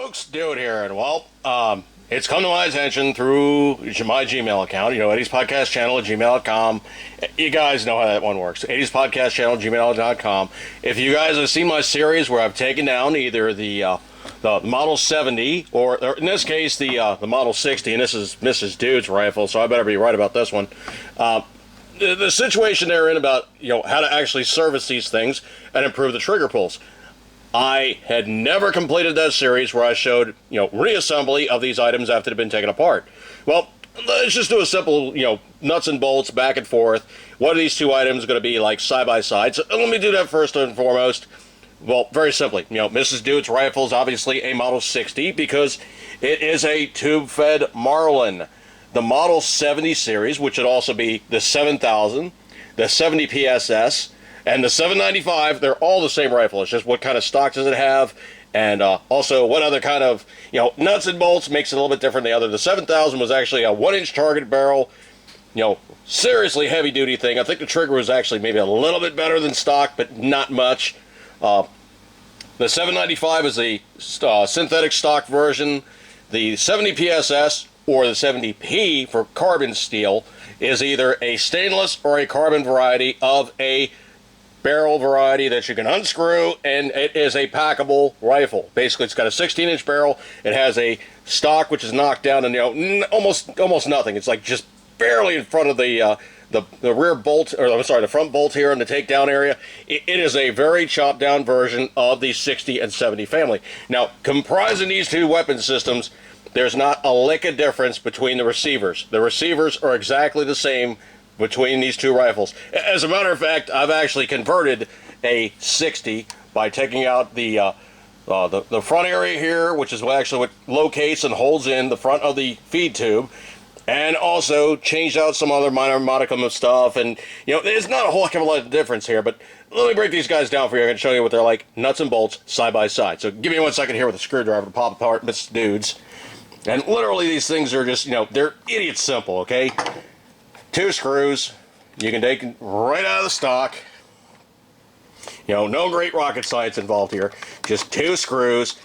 folks, Dude here, and well, it's come to my attention through my Gmail account, Eddie's Podcast Channel at gmail.com. You guys know how that one works. Eddie's Podcast Channel at gmail.com. If you guys have seen my series where I've taken down either the Model 70 or in this case the Model 60, and this is Mrs. Dude's rifle, so I better be right about this one. The situation they're in about how to actually service these things and improve the trigger pulls. I had never completed that series where I showed, reassembly of these items after they've been taken apart. Well, let's just do a simple, nuts and bolts, back and forth. What are these two items going to be like side by side? So let me do that first and foremost. Well, very simply, Mrs. Dude's rifle is obviously a Model 60 because it is a tube-fed Marlin. The Model 70 series, which would also be the 7000, the 70 PSS, and the 795, they're all the same rifle. It's just what kind of stock does it have, and also what other kind of, nuts and bolts makes it a little bit different than the other. The 7000 was actually a 1-inch target barrel, seriously heavy-duty thing. I think the trigger was actually maybe a little bit better than stock, but not much. The 795 is a synthetic stock version. The 70 PSS, or the 70P for carbon steel, is either a stainless or a carbon variety of a barrel variety that you can unscrew, and it is a packable rifle. Basically, it's got a 16-inch barrel. It has a stock which is knocked down and almost nothing. It's like just barely in front of the rear bolt, or I'm sorry, the front bolt here in the takedown area. It is a very chopped down version of the 60 and 70 family. Now, comprising these two weapon systems, there's not a lick of difference between the receivers. The receivers are exactly the same between these two rifles. As a matter of fact, I've actually converted a 60 by taking out the front area here, which is actually what locates and holds in the front of the feed tube, and also changed out some other minor modicum of stuff. And there's not a whole heck of a lot of difference here, but let me break these guys down for you and show you what they're like, nuts and bolts, side by side. So give me 1 second here with a screwdriver to pop apart Mrs. Dudes. And literally these things are just, they're idiot simple, okay? 2 screws, you can take right out of the stock. No great rocket science involved here. Just 2 screws.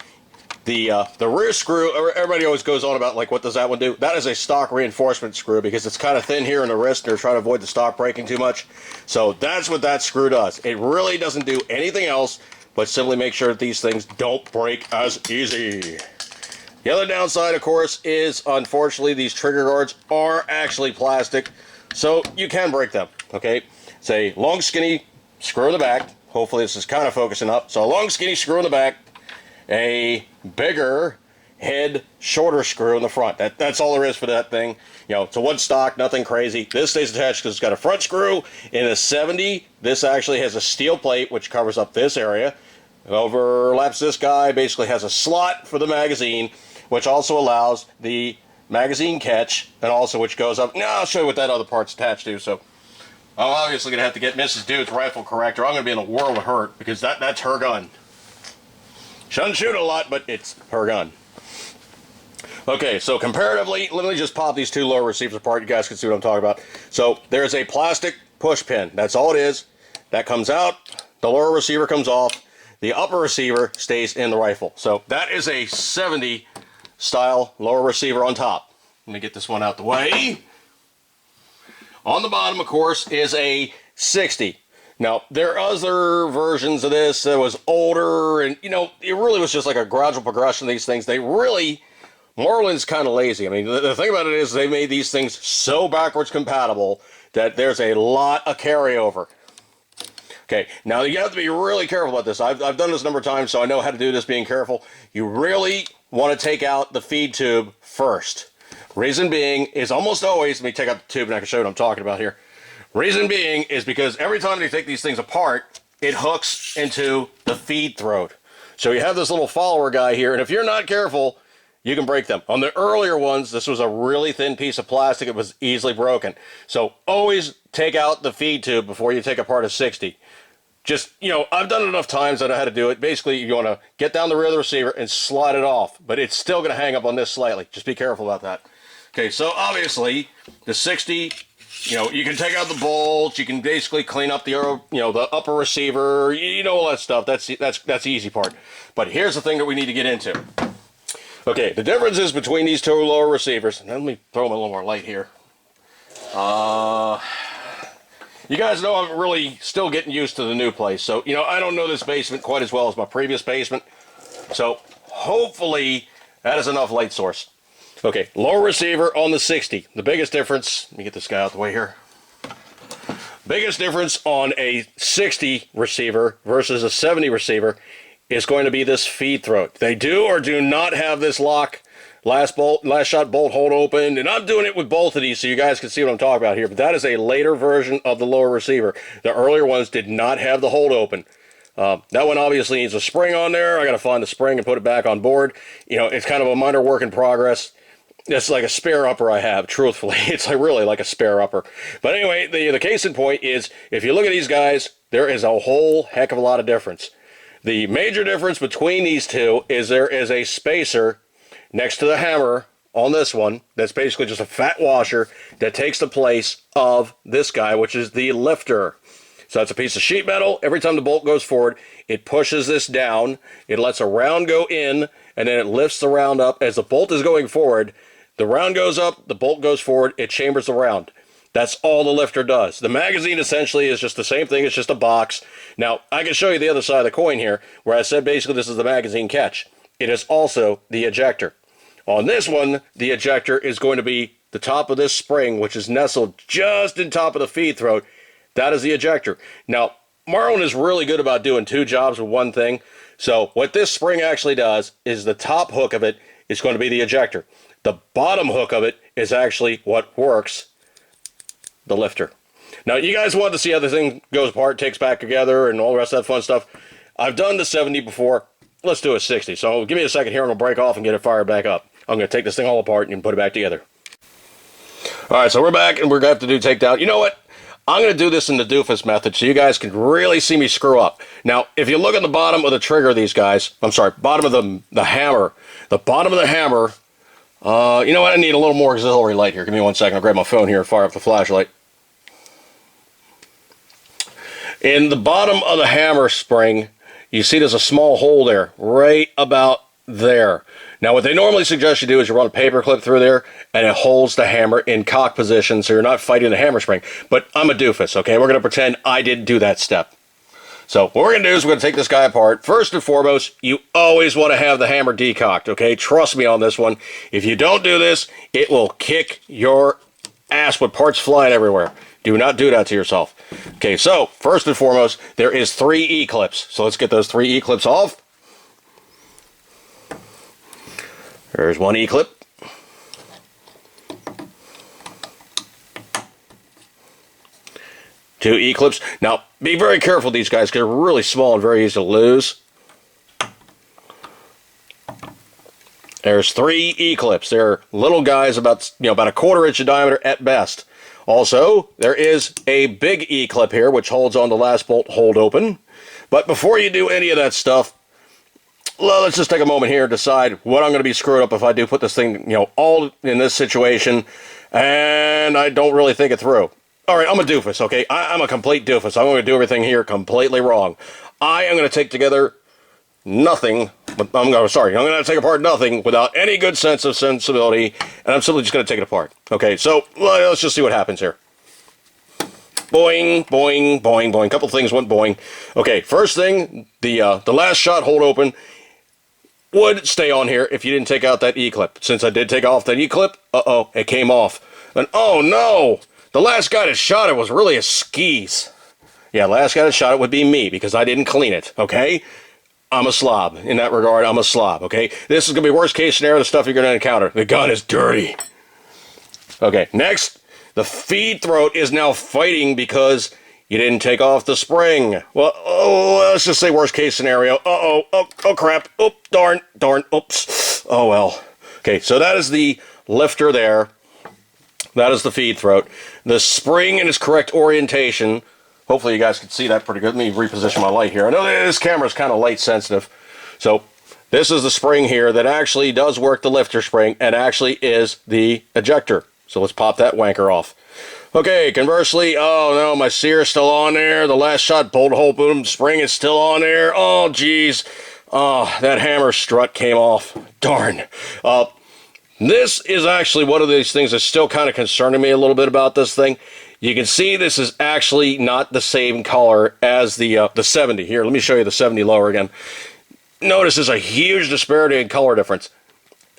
The rear screw, everybody always goes on about, like, what does that one do? That is a stock reinforcement screw because it's kind of thin here in the wrist and they're trying to avoid the stock breaking too much. So that's what that screw does. It really doesn't do anything else but simply make sure that these things don't break as easy. The other downside, of course, is, unfortunately, these trigger guards are actually plastic, so you can break them, okay? It's a long, skinny screw in the back. Hopefully this is kind of focusing up. So a long, skinny screw in the back, a bigger head, shorter screw in the front. That's all there is for that thing. It's a wood stock, nothing crazy. This stays attached because it's got a front screw. In a 70, this actually has a steel plate, which covers up this area. It overlaps this guy, basically has a slot for the magazine, which also allows the magazine catch, and also which goes up. Now I'll show you what that other part's attached to. So I'm obviously going to have to get Mrs. Dude's rifle correct, or I'm going to be in a world of hurt, because that's her gun. She doesn't shoot a lot, but it's her gun. Okay, so comparatively, let me just pop these 2 lower receivers apart. You guys can see what I'm talking about. So there's a plastic push pin. That's all it is. That comes out. The lower receiver comes off. The upper receiver stays in the rifle. So that is a 70 style lower receiver on top. Let me get this one out the way. On the bottom, of course, is a 60. Now, there are other versions of this that was older, and, it really was just like a gradual progression of these things. They really, Marlin's kind of lazy. I mean, the thing about it is they made these things so backwards compatible that there's a lot of carryover. Okay, now you have to be really careful about this. I've done this a number of times, so I know how to do this being careful. You really want to take out the feed tube first. Reason being is almost always, let me take out the tube and I can show you what I'm talking about here. Reason being is because every time they take these things apart, it hooks into the feed throat. So you have this little follower guy here, and if you're not careful, you can break them. On the earlier ones, this was a really thin piece of plastic. It was easily broken. So always take out the feed tube before you take apart a 60. Just, I've done it enough times that I know how to do it. Basically, you want to get down the rear of the receiver and slide it off, but it's still going to hang up on this slightly. Just be careful about that. Okay, so obviously, the 60, you can take out the bolts, you can basically clean up the, the upper receiver, all that stuff. That's the easy part. But here's the thing that we need to get into. Okay, the differences between these two lower receivers, and let me throw them a little more light here. You guys know I'm really still getting used to the new place, so, you know, I don't know this basement quite as well as my previous basement, so hopefully that is enough light source. Okay, lower receiver on the 60. The biggest difference, let me get this guy out the way here. Biggest difference on a 60 receiver versus a 70 receiver is going to be this feed throat. They do or do not have this lock last shot bolt hold open, and I'm doing it with both of these so you guys can see what I'm talking about here, but that is a later version of the lower receiver. The earlier ones did not have the hold open. That one obviously needs a spring on there. I got to find the spring and put it back on board. You know, it's kind of a minor work in progress. It's like a spare upper I have, truthfully. It's like really like a spare upper. But anyway, the case in point is, if you look at these guys, there is a whole heck of a lot of difference. The major difference between these two is there is a spacer next to the hammer on this one that's basically just a fat washer that takes the place of this guy, which is the lifter. So that's a piece of sheet metal. Every time the bolt goes forward, it pushes this down. It lets a round go in, and then it lifts the round up. As the bolt is going forward, the round goes up, the bolt goes forward, it chambers the round. That's all the lifter does. The magazine essentially is just the same thing. It's just a box. Now, I can show you the other side of the coin here, where I said basically this is the magazine catch. It is also the ejector. On this one, the ejector is going to be the top of this spring, which is nestled just in top of the feed throat. That is the ejector. Now, Marlin is really good about doing two jobs with one thing. So what this spring actually does is the top hook of it is going to be the ejector. The bottom hook of it is actually what works the lifter. Now, you guys want to see how the thing goes apart, takes back together, and all the rest of that fun stuff. I've done the 70 before. Let's do a 60. So give me a second here and we'll break off and get it fired back up. I'm going to take this thing all apart and put it back together. All right, so we're back and we're going to have to do takedown. You know what? I'm going to do this in the doofus method so you guys can really see me screw up. Now, if you look at the bottom of the trigger of these guys, I'm sorry, bottom of the hammer, the bottom of the hammer, you know what? I need a little more auxiliary light here. Give me 1 second. I'll grab my phone here and fire up the flashlight. In the bottom of the hammer spring, you see there's a small hole there, right about there. Now, what they normally suggest you do is you run a paper clip through there, and it holds the hammer in cock position, so you're not fighting the hammer spring. But I'm a doofus, okay? We're going to pretend I didn't do that step. So what we're going to do is we're going to take this guy apart. First and foremost, you always want to have the hammer decocked, okay? Trust me on this one. If you don't do this, it will kick your ass with parts flying everywhere. Do not do that to yourself. Okay, so first and foremost, there is 3 E-clips. So let's get those 3 E-clips off. There's 1 E-clip. Two E-clips. Now, be very careful with these guys because they're really small and very easy to lose. There's 3 E-clips. They're little guys about, about a 1/4 inch in diameter at best. Also, there is a big E-clip here which holds on the last bolt hold open. But before you do any of that stuff, let's just take a moment here and decide what I'm going to be screwed up if I do put this thing, all in this situation, and I don't really think it through. All right, I'm a doofus, okay? I'm a complete doofus. I'm going to do everything here completely wrong. I am going to take together nothing, but I'm going to take apart nothing without any good sense of sensibility, and I'm simply just going to take it apart. Okay, so let's just see what happens here. Boing, boing, boing, boing. A couple things went boing. Okay, first thing, the last shot hold open would stay on here if you didn't take out that E-clip. Since I did take off that E-clip, it came off. And oh no, the last guy that shot it was really a skis. Yeah, the last guy that shot it would be me because I didn't clean it, okay? I'm a slob. In that regard, I'm a slob, okay? This is going to be worst case scenario, the stuff you're going to encounter. The gun is dirty. Okay, next, the feed throat is now fighting because you didn't take off the spring. Well, let's just say worst case scenario. Oh crap. Oh, darn, oops. Oh, well. Okay, so that is the lifter there. That is the feed throat. The spring in its correct orientation. Hopefully you guys can see that pretty good. Let me reposition my light here. I know this camera is kind of light sensitive. So this is the spring here that actually does work the lifter spring and actually is the ejector. So let's pop that wanker off. Okay, conversely, oh no, my sear's still on there. The last shot bolt hole boom spring is still on there. Oh geez. Oh, that hammer strut came off. Darn. This is actually one of these things that's still kind of concerning me a little bit about this thing. You can see this is actually not the same color as the 70. Here, let me show you the 70 lower again. Notice there's a huge disparity in color difference.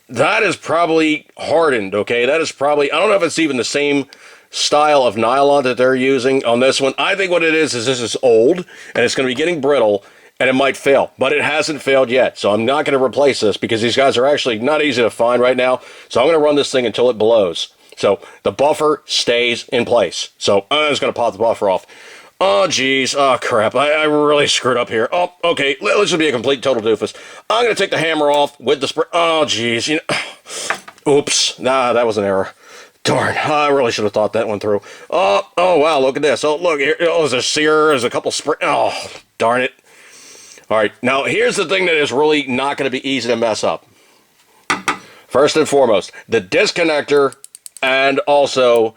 That is probably hardened, okay? That is probably, I don't know if it's even the same style of nylon that they're using on this one. I think what it is this is old, and it's going to be getting brittle, and it might fail. But it hasn't failed yet, so I'm not going to replace this because these guys are actually not easy to find right now. So I'm going to run this thing until it blows. So the buffer stays in place. So I'm just going to pop the buffer off. Oh, geez. Oh, crap. I really screwed up here. Oh, okay. Let's just be a complete total doofus. I'm going to take the hammer off with the spring. Oh, geez. You know, oops. Nah, that was an error. Darn. I really should have thought that one through. Oh, wow. Look at this. Oh, look. Here, oh, there's a sear. There's a couple spring. Oh, darn it. All right. Now, here's the thing that is really not going to be easy to mess up. First and foremost, the disconnector and also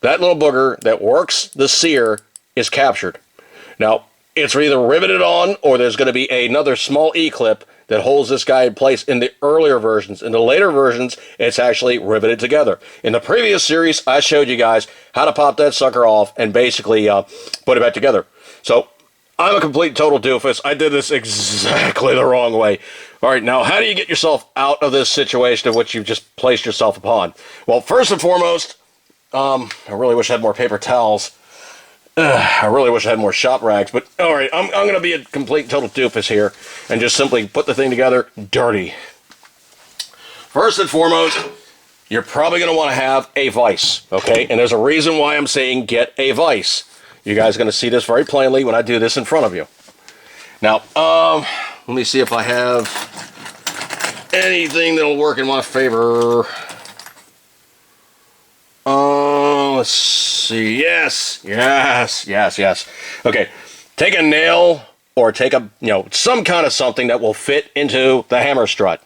that little booger that works the sear is captured. Now, it's either riveted on or there's going to be another small E-clip that holds this guy in place in the earlier versions. In the later versions, it's actually riveted together. In the previous series, I showed you guys how to pop that sucker off and basically put it back together. So, I'm a complete total doofus. I did this exactly the wrong way. All right, now, how do you get yourself out of this situation of which you've just placed yourself upon? Well, first and foremost, I really wish I had more paper towels. I really wish I had more shop rags, but all right, I'm going to be a complete total doofus here and just simply put the thing together dirty. First and foremost, you're probably going to want to have a vise, okay? And there's a reason why I'm saying get a vise. You guys are going to see this very plainly when I do this in front of you. Now, let me see if I have anything that'll work in my favor. Let's see. Yes. Okay. Take a nail or take a, some kind of something that will fit into the hammer strut.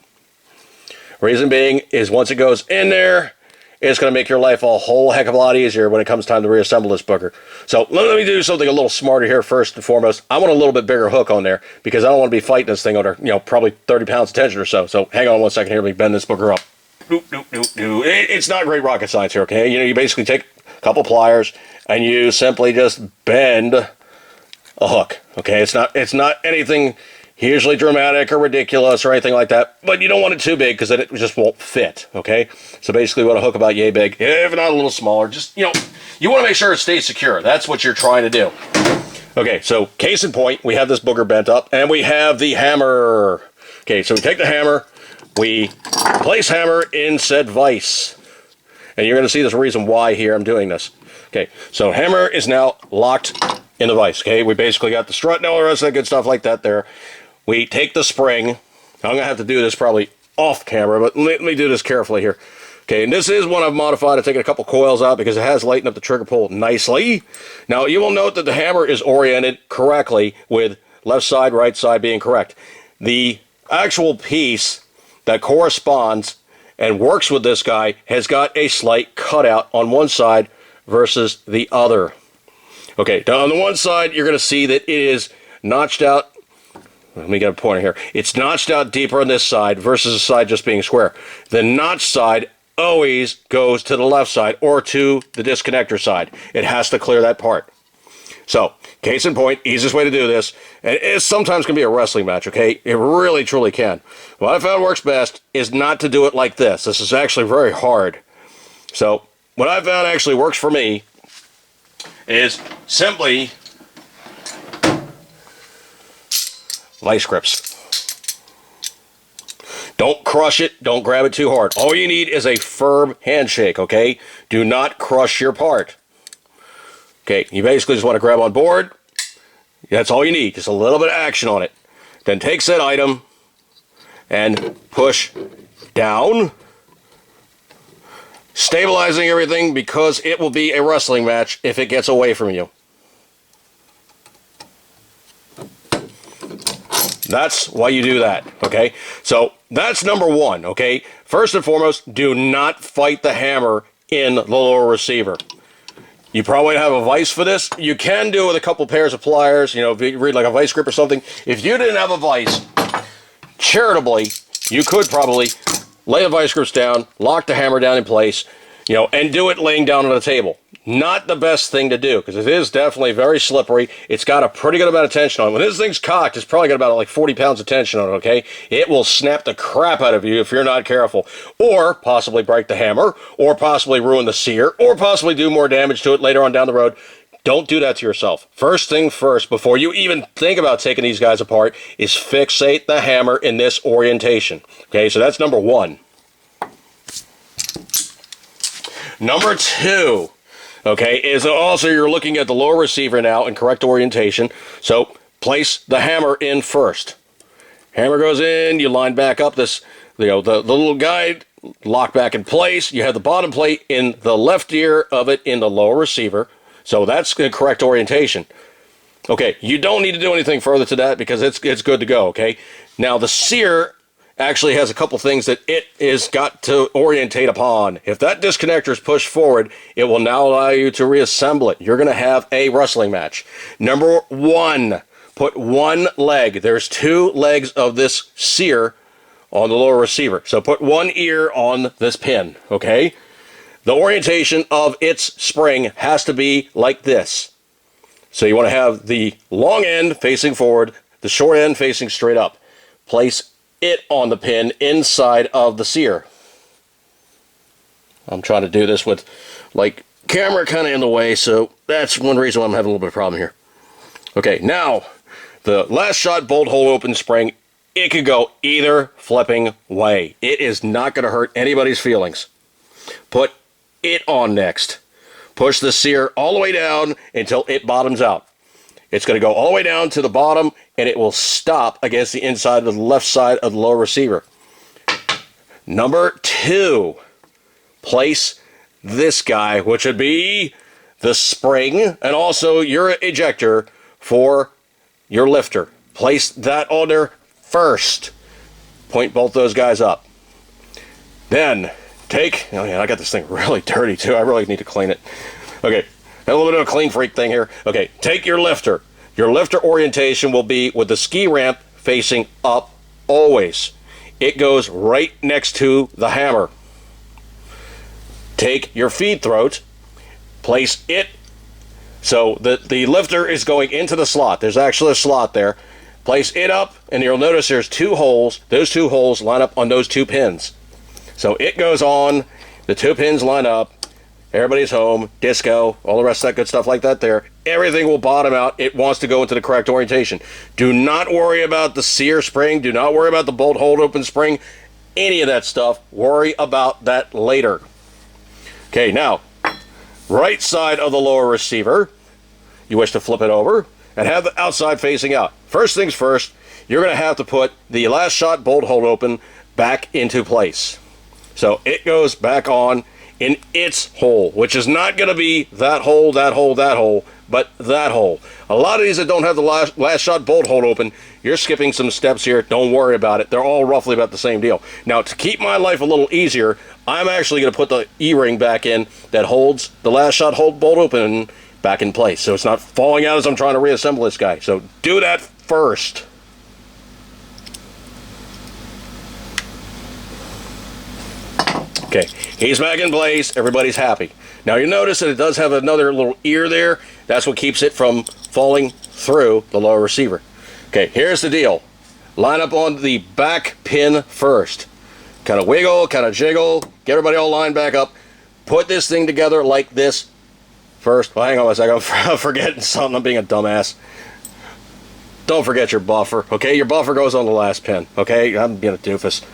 Reason being is once it goes in there, it's going to make your life a whole heck of a lot easier when it comes time to reassemble this booger. So let me do something a little smarter here first and foremost. I want a little bit bigger hook on there because I don't want to be fighting this thing under, probably 30 pounds of tension or so. So hang on one second here. Let me bend this booger up. It's not great rocket science here, okay? You basically take a couple pliers and you simply just bend a hook, okay? It's not anything hugely dramatic or ridiculous or anything like that, but you don't want it too big because then it just won't fit, okay? So basically, what a hook about yay big, if not a little smaller, just, you want to make sure it stays secure. That's what you're trying to do. Okay, so case in point, we have this booger bent up, and we have the hammer. Okay, so we take the hammer, we place hammer in said vise. And you're going to see there's a reason why here I'm doing this. Okay, so hammer is now locked in the vise. Okay, we basically got the strut and all the rest of that good stuff like that there. We take the spring. I'm going to have to do this probably off camera, but let me do this carefully here. Okay, and this is one I've modified. I've taken a couple coils out because it has lightened up the trigger pull nicely. Now, you will note that the hammer is oriented correctly with left side, right side being correct. The actual piece that corresponds and works with this guy has got a slight cutout on one side versus the other. Okay, now on the one side, you're going to see that it is notched out. Let me get a pointer here. It's notched out deeper on this side versus the side just being square. The notched side always goes to the left side or to the disconnector side. It has to clear that part. So, case in point, easiest way to do this, and it sometimes can be a wrestling match, okay? It really, truly can. What I found works best is not to do it like this. This is actually very hard. So, what I found actually works for me is simply vice grips. Don't crush it. Don't grab it too hard. All you need is a firm handshake, okay? Do not crush your part. Okay, you basically just want to grab on board. That's all you need. Just a little bit of action on it. Then take said item and push down, stabilizing everything because it will be a wrestling match if it gets away from you. That's why you do that, okay? So that's number one, okay? First and foremost, do not fight the hammer in the lower receiver. You probably have a vise for this. You can do it with a couple pairs of pliers, if you read like a vice grip or something. If you didn't have a vise, charitably, you could probably lay the vice grips down, lock the hammer down in place, you know, and do it laying down on the table. Not the best thing to do, because it is definitely very slippery. It's got a pretty good amount of tension on it. When this thing's cocked, it's probably got about like 40 pounds of tension on it, okay? It will snap the crap out of you if you're not careful. Or possibly break the hammer, or possibly ruin the sear, or possibly do more damage to it later on down the road. Don't do that to yourself. First thing first, before you even think about taking these guys apart, is fixate the hammer in this orientation. Okay, so that's number one. Number two, okay, is also you're looking at the lower receiver now in correct orientation. So place the hammer in first. Hammer goes in, you line back up this, you know, the little guide, lock back in place. You have the bottom plate in the left ear of it in the lower receiver. So that's the correct orientation. Okay, you don't need to do anything further to that because it's good to go, okay? Now the sear actually has a couple things that it is got to orientate upon. If that disconnector is pushed forward, it will now allow you to reassemble it. You're going to have a wrestling match. Number one, put one leg. There's two legs of this sear on the lower receiver. So put one ear on this pin, okay? The orientation of its spring has to be like this. So you want to have the long end facing forward, the short end facing straight up. Place it on the pin inside of the sear. I'm trying to do this with like camera kind of in the way, so that's one reason why I'm having a little bit of problem here. Okay, now the last shot bolt hole open spring, it could go either flipping way. It is not going to hurt anybody's feelings. Put it on next. Push the sear all the way down until it bottoms out. It's going to go all the way down to the bottom, and it will stop against the inside of the left side of the lower receiver. Number two, place this guy, which would be the spring and also your ejector for your lifter. Place that on there first. Point both those guys up. Then take, oh yeah, I got this thing really dirty too. I really need to clean it. Okay. A little bit of a clean freak thing here. Okay, take your lifter. Your lifter orientation will be with the ski ramp facing up always. It goes right next to the hammer. Take your feed throat, place it so the lifter is going into the slot. There's actually a slot there. Place it up, and you'll notice there's two holes. Those two holes line up on those two pins. So it goes on, the two pins line up. Everybody's home, disco, all the rest of that good stuff like that there. Everything will bottom out. It wants to go into the correct orientation. Do not worry about the sear spring. Do not worry about the bolt hold open spring. Any of that stuff. Worry about that later. Okay, now, right side of the lower receiver, you wish to flip it over and have the outside facing out. First things first, you're going to have to put the last shot bolt hold open back into place. So it goes back on in its hole, which is not going to be that hole, that hole, that hole, but that hole. A lot of these that don't have the last shot bolt hold open, you're skipping some steps here. Don't worry about it. They're all roughly about the same deal. Now, to keep my life a little easier, I'm actually going to put the E-ring back in that holds the last shot bolt open back in place, so it's not falling out as I'm trying to reassemble this guy. So do that first. Okay, he's back in place. Everybody's happy. Now you notice that it does have another little ear there. That's what keeps it from falling through the lower receiver. Okay, here's the deal. Line up on the back pin first. Kind of wiggle, kind of jiggle. Get everybody all lined back up. Put this thing together like this first. Well, hang on a second. I'm forgetting something. I'm being a dumbass. Don't forget your buffer. Okay, your buffer goes on the last pin. Okay, I'm being a doofus.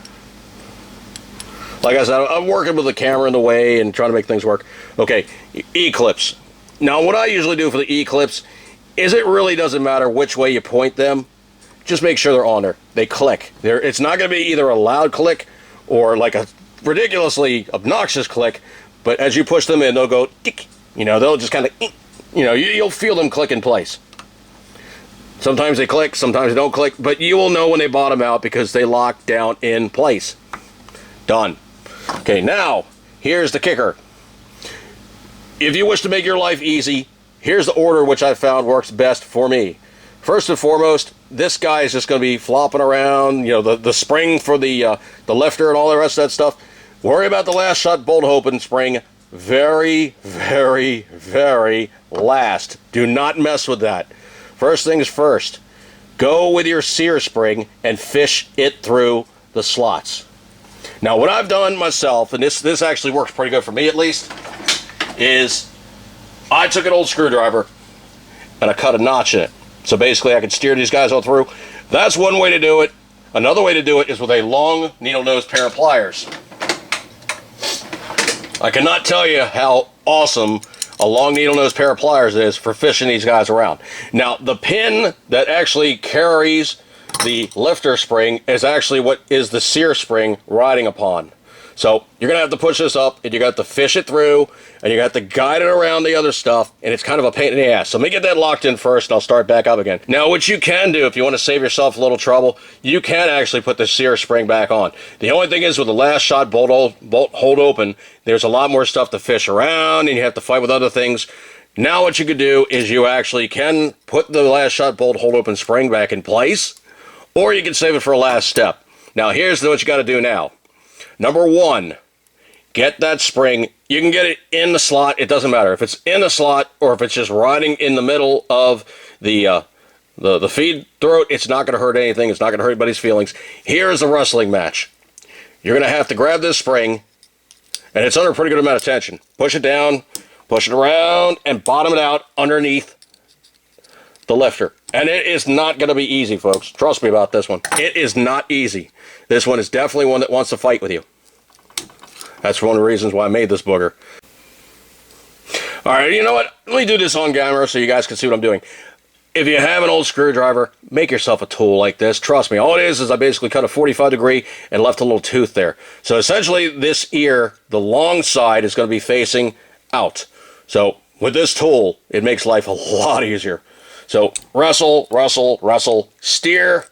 Like I said, I'm working with the camera in the way and trying to make things work. Okay, E-clips. Now, what I usually do for the E-clips is it really doesn't matter which way you point them. Just make sure they're on there. They click. It's not going to be either a loud click or like a ridiculously obnoxious click, but as you push them in, they'll go tick. You know, they'll just kind of, you know, you'll feel them click in place. Sometimes they click, sometimes they don't click, but you will know when they bottom out because they lock down in place. Done. Okay, now, here's the kicker. If you wish to make your life easy, here's the order which I found works best for me. first and foremost, this guy is just going to be flopping around, you know, the spring for the lifter and all the rest of that stuff. Worry about the last shot bolt open spring very, very, very last. Do not mess with that. First things first, go with your sear spring and fish it through the slots. Now, what I've done myself, and this actually works pretty good for me at least, is I took an old screwdriver and I cut a notch in it. So basically I can steer these guys all through. That's one way to do it. Another way to do it is with a long needle nose pair of pliers. I cannot tell you how awesome a long needle nose pair of pliers is for fishing these guys around. Now, the pin that actually carries the lifter spring is actually what is the sear spring riding upon. So you're going to have to push this up, and you got to fish it through, and you got to guide it around the other stuff, and it's kind of a pain in the ass. So let me get that locked in first, and I'll start back up again. Now, what you can do, if you want to save yourself a little trouble, you can actually put the sear spring back on. The only thing is, with the last shot bolt hold open, there's a lot more stuff to fish around, and you have to fight with other things. Now what you could do is you actually can put the last shot bolt hold open spring back in place, or you can save it for a last step. Now, here's what you got to do now. Number one, get that spring. You can get it in the slot. It doesn't matter if it's in the slot or if it's just riding in the middle of the feed throat. It's not going to hurt anything. It's not going to hurt anybody's feelings. Here's a wrestling match. You're going to have to grab this spring, and it's under a pretty good amount of tension. Push it down, push it around, and bottom it out underneath the lifter. And it is not going to be easy, folks. Trust me about this one. It is not easy. This one is definitely one that wants to fight with you. That's one of the reasons why I made this booger. Alright, you know what? Let me do this on camera so you guys can see what I'm doing. If you have an old screwdriver, make yourself a tool like this. Trust me, all it is I basically cut a 45 degree and left a little tooth there. So essentially this ear, the long side, is going to be facing out. So with this tool, it makes life a lot easier. So wrestle, wrestle, wrestle, steer,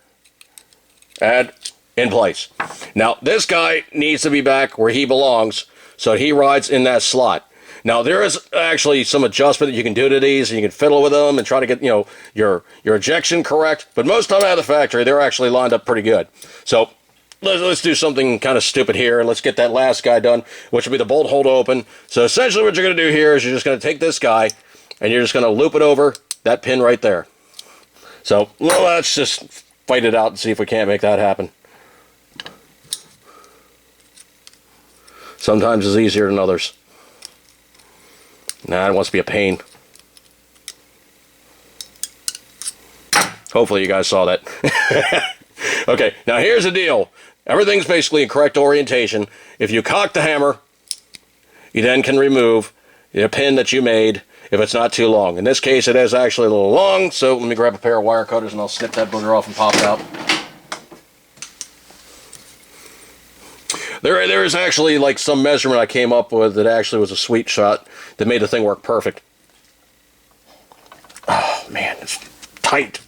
and in place. Now, this guy needs to be back where he belongs, so he rides in that slot. Now, there is actually some adjustment that you can do to these, and you can fiddle with them and try to get, you know, your ejection correct. But most of them out of the factory, they're actually lined up pretty good. So let's do something kind of stupid here, and let's get that last guy done, which will be the bolt hold open. So essentially what you're going to do here is you're just going to take this guy, and you're just going to loop it over that pin right there. So well, let's just fight it out and see if we can't make that happen. Sometimes it's easier than others. Nah, it wants to be a pain. Hopefully you guys saw that. Okay, now here's the deal. Everything's basically in correct orientation. If you cock the hammer, you then can remove the pin that you made if it's not too long. In this case, it is actually a little long, so let me grab a pair of wire cutters and I'll snip that booger off and pop it out. There is actually like some measurement I came up with that actually was a sweet shot that made the thing work perfect. Oh man, it's tight.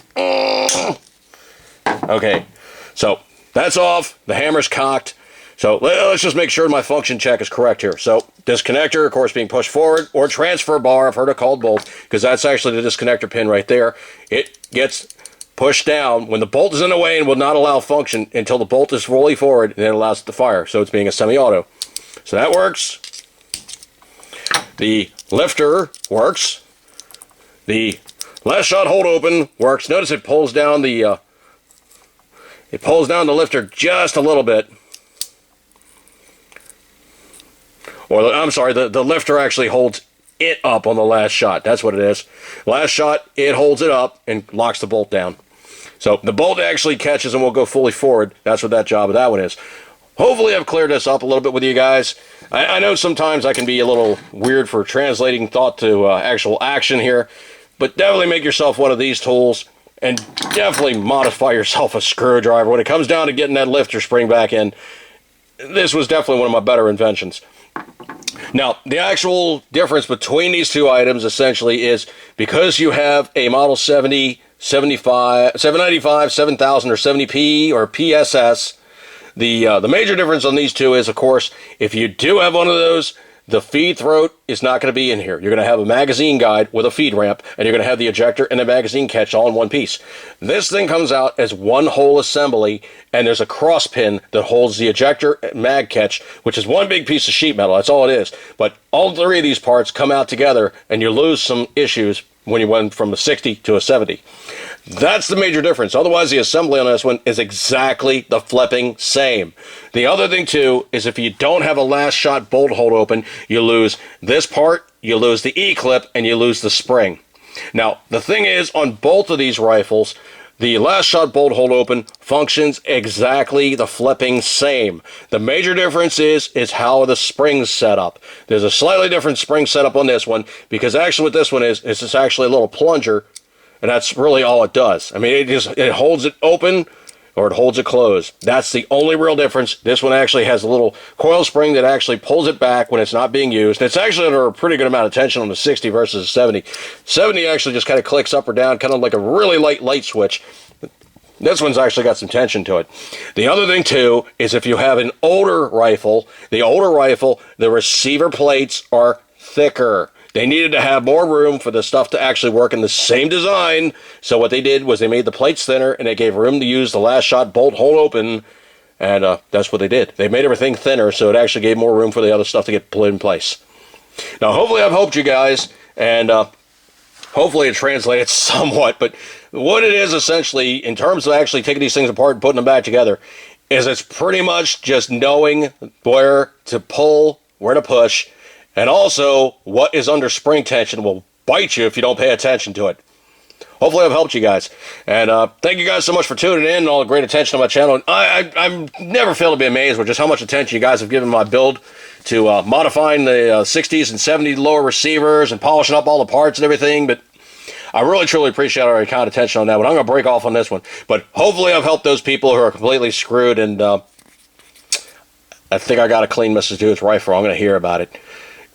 Okay, so that's off. The hammer's cocked. So let's just make sure my function check is correct here. So disconnector, of course, being pushed forward, or transfer bar, I've heard it called both, because that's actually the disconnector pin right there. It gets pushed down when the bolt is in the way and will not allow function until the bolt is fully forward, and then it allows it to fire. So it's being a semi-auto. So that works. The lifter works. The last shot hold open works. Notice it pulls down the lifter just a little bit. Or I'm sorry, the lifter actually holds it up on the last shot. That's what it is. Last shot, it holds it up and locks the bolt down. So the bolt actually catches and will go fully forward. That's what that job of that one is. Hopefully I've cleared this up a little bit with you guys. I know sometimes I can be a little weird for translating thought to actual action here, but definitely make yourself one of these tools and definitely modify yourself a screwdriver. When it comes down to getting that lifter spring back in, this was definitely one of my better inventions. Now, the actual difference between these two items essentially is because you have a Model 70, 75, 795, 7000, or 70P, or PSS, the major difference on these two is, of course, if you do have one of those, the feed throat is not going to be in here. You're going to have a magazine guide with a feed ramp, and you're going to have the ejector and the magazine catch all in one piece. This thing comes out as one whole assembly, and there's a cross pin that holds the ejector and mag catch, which is one big piece of sheet metal. That's all it is. But all three of these parts come out together, and you lose some issues when you went from a 60 to a 70. That's the major difference. Otherwise, the assembly on this one is exactly the flipping same. The other thing, too, is if you don't have a last shot bolt hold open, you lose this part, you lose the E-clip, and you lose the spring. Now, the thing is, on both of these rifles, the last shot bolt hold open functions exactly the flipping same. The major difference is how the spring's set up. There's a slightly different spring setup on this one, because actually what this one is it's actually a little plunger, and that's really all it does. I mean, it holds it open or it holds it closed. That's the only real difference. This one actually has a little coil spring that actually pulls it back when it's not being used. It's actually under a pretty good amount of tension on the 60 versus the 70. 70 actually just kind of clicks up or down, kind of like a really light switch. This one's actually got some tension to it. The other thing, too, is if you have an older rifle, the receiver plates are thicker. They needed to have more room for the stuff to actually work in the same design. So what they did was they made the plates thinner, and they gave room to use the last shot bolt hold open. And that's what they did. They made everything thinner, so it actually gave more room for the other stuff to get put in place. Now, hopefully I've helped you guys, and hopefully it translated somewhat. But what it is essentially, in terms of actually taking these things apart and putting them back together, is it's pretty much just knowing where to pull, where to push, and also what is under spring tension will bite you if you don't pay attention to it. Hopefully I've helped you guys. And thank you guys so much for tuning in and all the great attention on my channel. I'm never fail to be amazed with just how much attention you guys have given my build to modifying the 60s and 70s lower receivers and polishing up all the parts and everything. But I really, truly appreciate all your kind attention on that one. I'm going to break off on this one. But hopefully I've helped those people who are completely screwed. And I think I got a clean Mrs. Dude's rifle. I'm going to hear about it.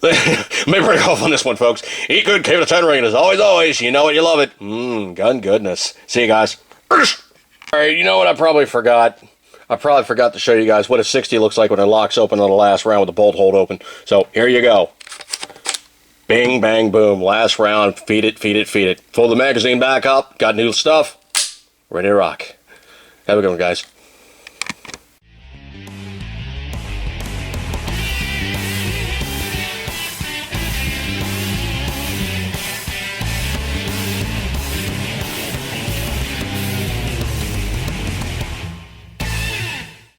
Let me break off on this one, folks. Eat good, keep it a 10 ring, and as always, you know it, you love it. Gun goodness. See you guys. Alright, you know what I probably forgot? I probably forgot to show you guys what a 60 looks like when it locks open on the last round with the bolt hold open. So, here you go. Bing, bang, boom. Last round. Feed it, feed it, feed it. Pull the magazine back up. Got new stuff. Ready to rock. Have a good one, guys.